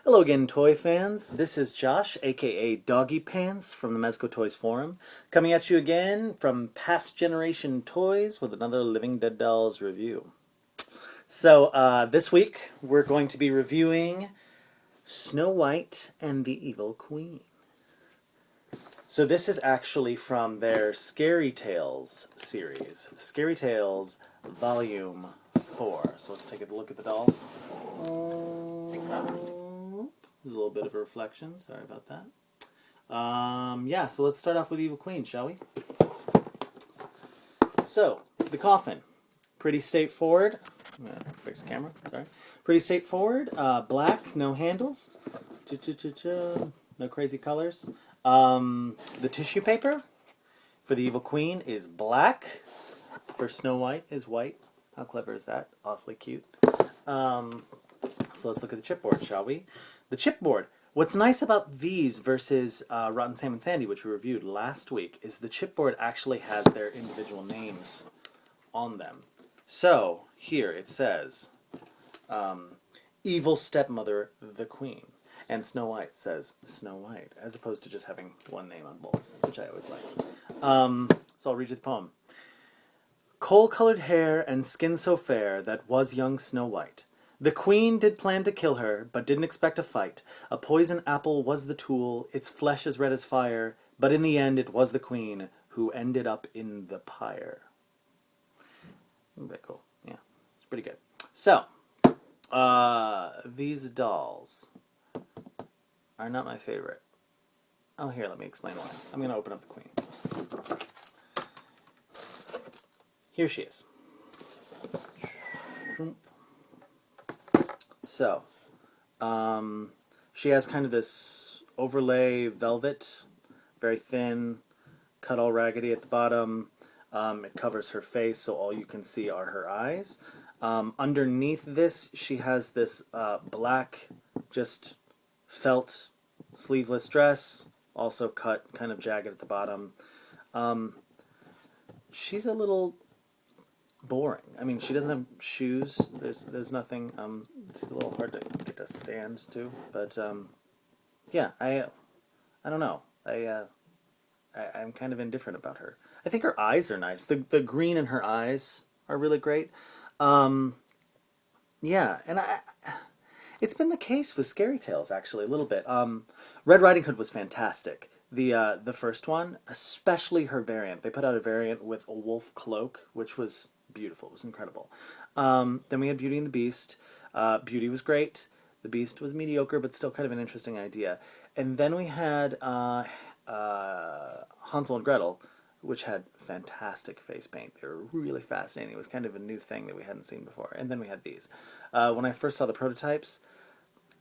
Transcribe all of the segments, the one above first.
Hello again, toy fans. This is Josh, aka Doggy Pants from the Mezco Toys Forum, coming at you again from Past Generation Toys with another Living Dead Dolls review. This week we're going to be reviewing Snow White and the Evil Queen. So this is actually from their Scary Tales series, Scary Tales Volume 4. So let's take a look at the dolls. A little bit of a reflection. Sorry about that. So let's start off with Evil Queen, shall we? So, the coffin. Pretty straightforward. I'm going to fix the camera. Sorry. Pretty straightforward. Black, no handles. No crazy colors. The tissue paper for the Evil Queen is black. For Snow White is white. How clever is that? Awfully cute. So let's look at the chipboard, shall we? The chipboard. What's nice about these versus Rotten Sam and Sandy, which we reviewed last week, is the chipboard actually has their individual names on them. So, here it says, Evil Stepmother, the Queen. And Snow White says Snow White, as opposed to just having one name on both, which I always like. So I'll read you the poem. Coal-colored hair and skin so fair, that was young Snow White. The queen did plan to kill her, but didn't expect a fight. A poison apple was the tool, its flesh as red as fire, but in the end it was the queen who ended up in the pyre. Very cool. Yeah, it's pretty good. So, these dolls are not my favorite. Oh, here, let me explain why. I'm going to open up the queen. Here she is. So, she has kind of this overlay velvet, very thin, cut all raggedy at the bottom. It covers her face, so all you can see are her eyes. Underneath this, she has this black, just felt sleeveless dress, also cut kind of jagged at the bottom. She's a little boring. I mean, she doesn't have shoes. There's nothing. It's a little hard to get to stand to. But yeah, I don't know. I'm kind of indifferent about her. I think her eyes are nice. The green in her eyes are really great. Yeah, and it's been the case with Scary Tales actually a little bit. Red Riding Hood was fantastic. The first one, especially her variant. They put out a variant with a wolf cloak, which was beautiful. It was incredible. Then we had Beauty and the Beast. Beauty was great. The Beast was mediocre, but still kind of an interesting idea. And then we had Hansel and Gretel, which had fantastic face paint. They were really fascinating. It was kind of a new thing that we hadn't seen before. And then we had these. When I first saw the prototypes,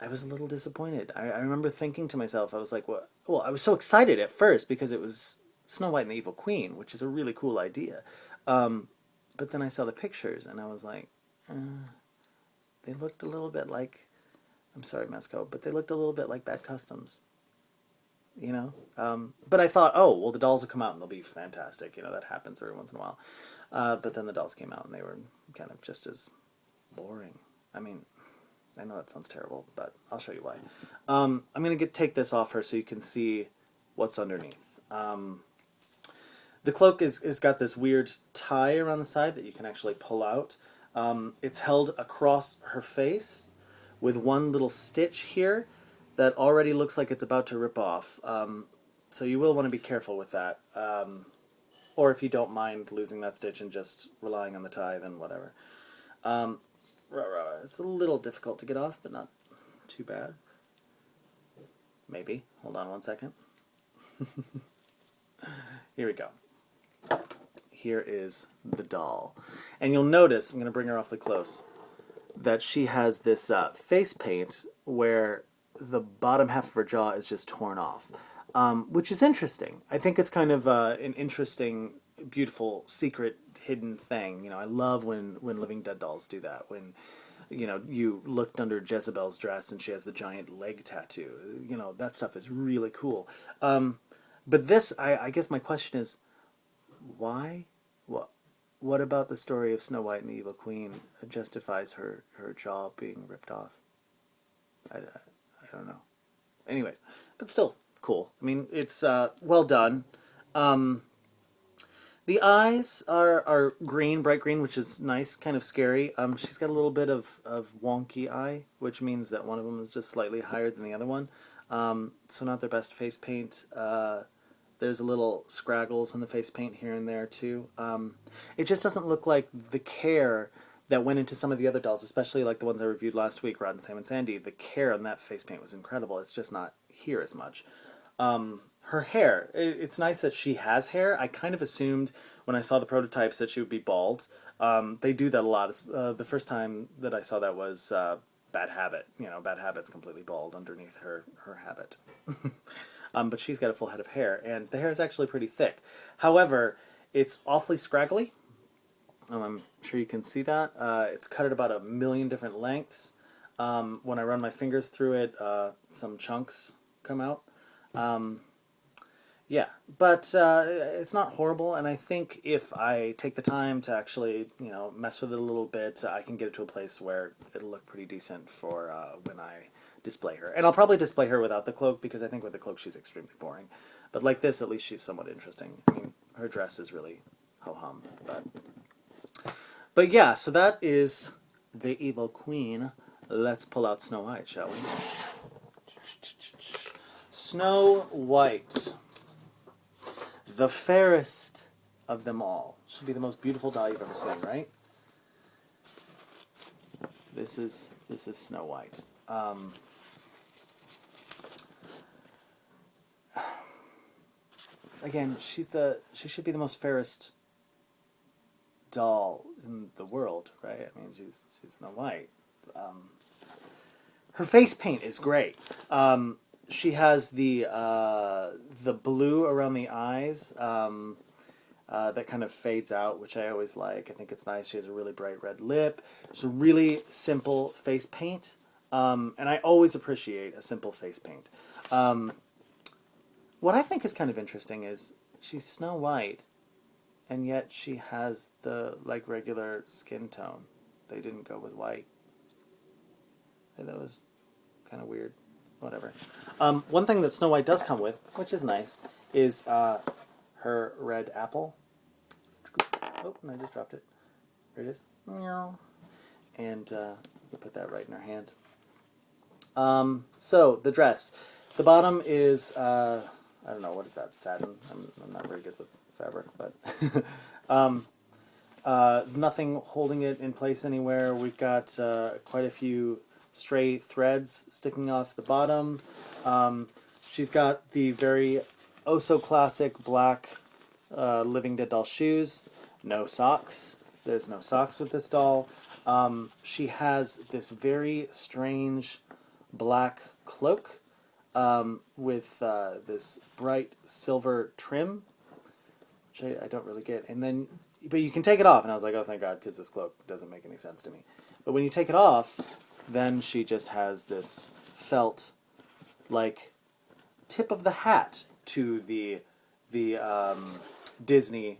I was a little disappointed. I remember thinking to myself, I was like, what? Well, I was so excited at first because it was Snow White and the Evil Queen, which is a really cool idea. But then I saw the pictures, and I was like, they looked a little bit like, I'm sorry, Mezco, but they looked a little bit like Bad Customs. You know? But I thought, oh, well, the dolls will come out and they'll be fantastic. You know, that happens every once in a while. But then the dolls came out and they were kind of just as boring. I mean, I know that sounds terrible, but I'll show you why. I'm going to take this off her so you can see what's underneath. The cloak is got this weird tie around the side that you can actually pull out. It's held across her face with one little stitch here that already looks like it's about to rip off. So you will want to be careful with that. Or if you don't mind losing that stitch and just relying on the tie, then whatever. It's a little difficult to get off, but not too bad. Maybe. Hold on one second. Here we go. Here is the doll. And you'll notice, I'm going to bring her awfully close, that she has this face paint where the bottom half of her jaw is just torn off, which is interesting. I think it's kind of an interesting, beautiful, secret, hidden thing. You know, I love when Living Dead dolls do that. When, you know, you looked under Jezebel's dress and she has the giant leg tattoo. You know, that stuff is really cool. But this, I guess my question is, why? What about the story of Snow White and the Evil Queen justifies her jaw being ripped off? I don't know. Anyways, but still cool. I mean, it's well done. Um, the eyes are green, bright green, which is nice, kind of scary. She's got a little bit of wonky eye, which means that one of them is just slightly higher than the other one. So not their best face paint. There's a little scraggles in the face paint here and there too. It just doesn't look like the care that went into some of the other dolls, especially like the ones I reviewed last week, Rod and Sam and Sandy. The care on that face paint was incredible. It's just not here as much. Her hair, it's nice that she has hair. I kind of assumed when I saw the prototypes that she would be bald. They do that a lot. The first time that I saw that was Bad Habit. Bad Habit's completely bald underneath her habit. But she's got a full head of hair, and the hair is actually pretty thick. However, it's awfully scraggly. I'm sure you can see that. It's cut at about 1 million different lengths. When I run my fingers through it, some chunks come out. Yeah, but it's not horrible, and I think if I take the time to actually, mess with it a little bit, I can get it to a place where it'll look pretty decent for when I display her. And I'll probably display her without the cloak, because I think with the cloak she's extremely boring. But like this, at least she's somewhat interesting. I mean, her dress is really ho-hum. But yeah, so that is the Evil Queen. Let's pull out Snow White, shall we? Snow White. The fairest of them all. Should be the most beautiful doll you've ever seen, right? This is Snow White. Again, she should be the most fairest doll in the world, right? I mean, she's Snow White. Her face paint is great. She has the blue around the eyes that kind of fades out, which I always like. I think it's nice. She has a really bright red lip. It's a really simple face paint, and I always appreciate a simple face paint. What I think is kind of interesting is she's Snow White, and yet she has the regular skin tone. They didn't go with white. That was kind of weird. Whatever. One thing that Snow White does come with, which is nice, is her red apple. Oh, and I just dropped it. There it is. And we put that right in her hand. So, the dress. The bottom is, I don't know, what is that, satin? I'm not very good with fabric, but... there's nothing holding it in place anywhere. We've got quite a few stray threads sticking off the bottom. She's got the very oh-so-classic black Living Dead doll shoes. No socks. There's no socks with this doll. She has this very strange black cloak with this bright silver trim, which I don't really get. But you can take it off, and I was like, oh, thank God, because this cloak doesn't make any sense to me. But when you take it off, then she just has this felt, tip of the hat to the Disney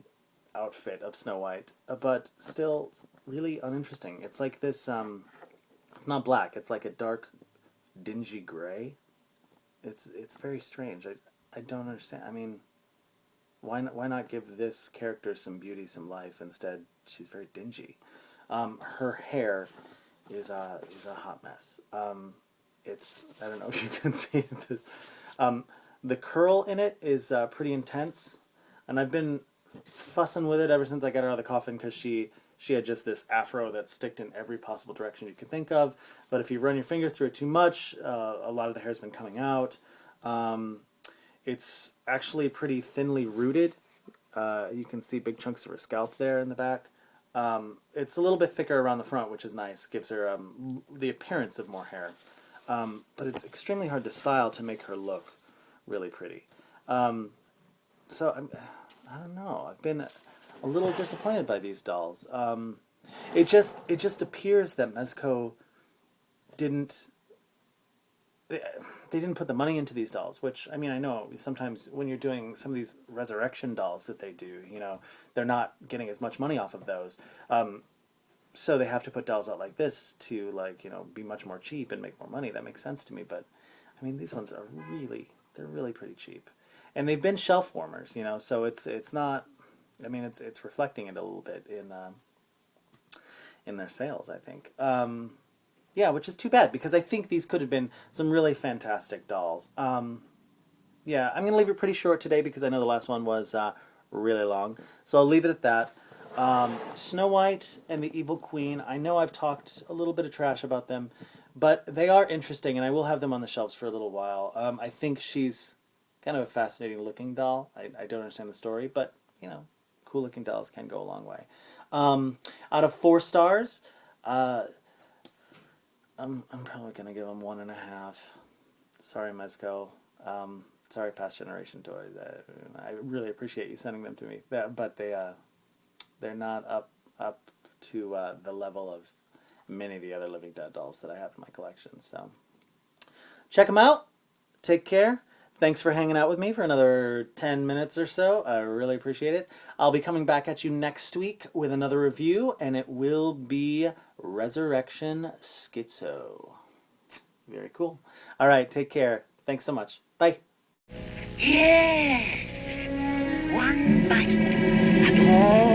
outfit of Snow White, but still really uninteresting. It's like this, it's not black, it's like a dark, dingy gray. It's very strange. I don't understand. I mean, why not give this character some beauty, some life? Instead, she's very dingy. Her hair is a hot mess. I don't know if you can see this. The curl in it is pretty intense, and I've been fussing with it ever since I got her out of the coffin, because she had just this afro that sticked in every possible direction you could think of. But if you run your fingers through it too much, a lot of the hair's been coming out. It's actually pretty thinly rooted. You can see big chunks of her scalp there in the back. It's a little bit thicker around the front, which is nice. Gives her the appearance of more hair. But it's extremely hard to style to make her look really pretty. So I don't know. I've been a little disappointed by these dolls. It just appears that Mezco didn't... They didn't put the money into these dolls, which, I mean, I know sometimes when you're doing some of these resurrection dolls that they do, they're not getting as much money off of those. So they have to put dolls out like this to, be much more cheap and make more money. That makes sense to me, but I mean, these ones are they're really pretty cheap. And they've been shelf warmers, you know, so it's not, I mean, it's reflecting it a little bit in their sales, I think. Yeah, which is too bad, because I think these could have been some really fantastic dolls. Yeah, I'm going to leave it pretty short today because I know the last one was really long. So I'll leave it at that. Snow White and the Evil Queen, I know I've talked a little bit of trash about them, but they are interesting, and I will have them on the shelves for a little while. I think she's kind of a fascinating looking doll. I don't understand the story, but, you know, cool looking dolls can go a long way. Out of 4 stars, I'm probably going to give them 1.5. Sorry, Mezco. Sorry, Past Generation Toys. I really appreciate you sending them to me, but they're not up to the level of many of the other Living Dead dolls that I have in my collection. So check them out. Take care. Thanks for hanging out with me for another 10 minutes or so. I really appreciate it. I'll be coming back at you next week with another review, and it will be Resurrection Schizo. Very cool. All right, take care. Thanks so much. Bye. Yes, one bite, and all